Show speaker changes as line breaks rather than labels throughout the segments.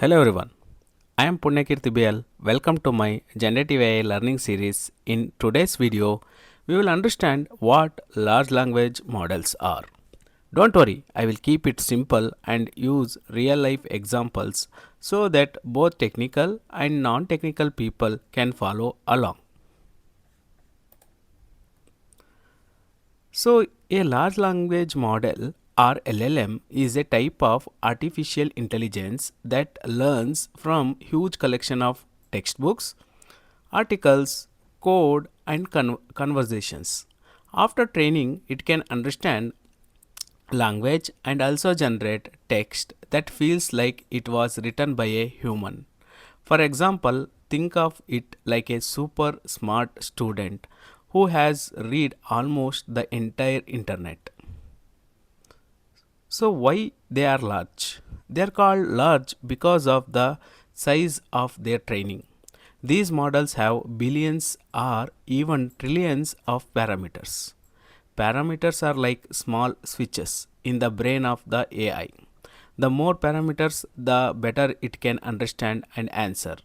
Hello everyone, I am Punyakirti BL. Welcome to my Generative AI Learning Series. In today's video, we will understand what large language models are. Don't worry, I will keep it simple and use real life examples so that both technical and non technical people can follow along. So, a large language model or LLM is a type of artificial intelligence that learns from huge collection of textbooks, articles, code and conversations. After training, it can understand language and also generate text that feels like it was written by a human. For example, think of it like a super smart student who has read almost the entire internet. So why they are large? They are called large because of the size of their training. These models have billions or even trillions of parameters. Parameters are like small switches in the brain of the AI. The more parameters, the better it can understand and answer.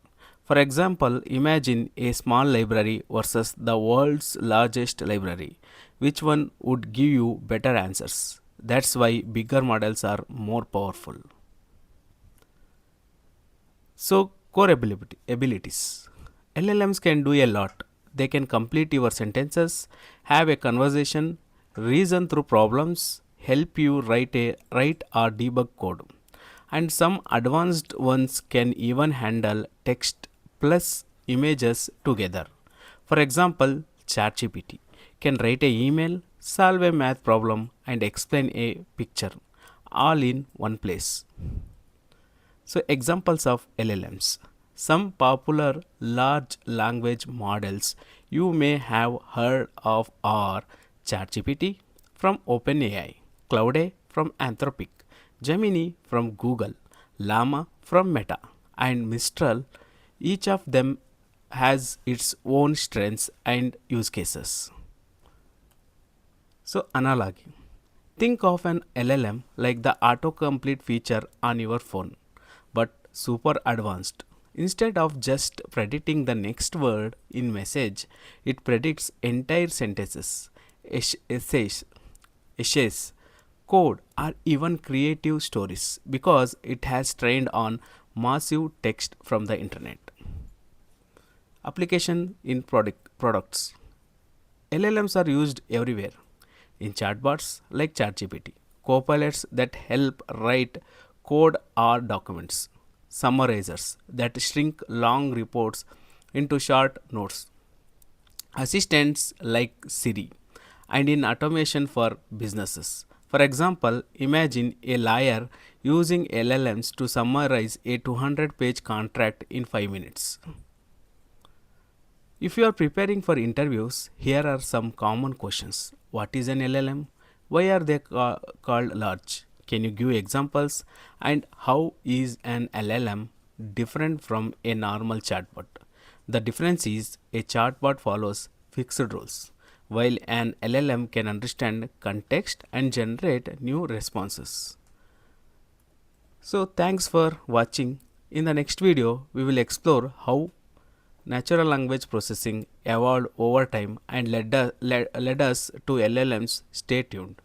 For example, imagine a small library versus the world's largest library. Which one would give you better answers? That's why bigger models are more powerful. So, core abilities. LLMs can do a lot. They can complete your sentences, have a conversation, reason through problems, help you write or debug code. And some advanced ones can even handle text plus images together. For example, ChatGPT can write a email, solve a math problem and explain a picture all in one place. So, examples of LLMs. Some popular large language models you may have heard of are ChatGPT from OpenAI, Claude from Anthropic, Gemini from Google, Llama from Meta, and Mistral. Each of them has its own strengths and use cases. So, analogy. Think of an LLM like the autocomplete feature on your phone, but super advanced. Instead of just predicting the next word in message, it predicts entire sentences, essays, code, or even creative stories because it has trained on massive text from the internet. Application in products. LLMs are used everywhere in chatbots like ChatGPT, copilots that help write code or documents, summarizers that shrink long reports into short notes, assistants like Siri, and in automation for businesses. For example, imagine a lawyer using LLMs to summarize a 200-page contract in 5 minutes. If you are preparing for interviews, here are some common questions. What is an LLM? Why are they called large? Can you give examples? And how is an LLM different from a normal chatbot? The difference is a chatbot follows fixed rules, while an LLM can understand context and generate new responses. So, thanks for watching. In the next video, we will explore how natural language processing evolved over time and led us to LLMs. Stay tuned.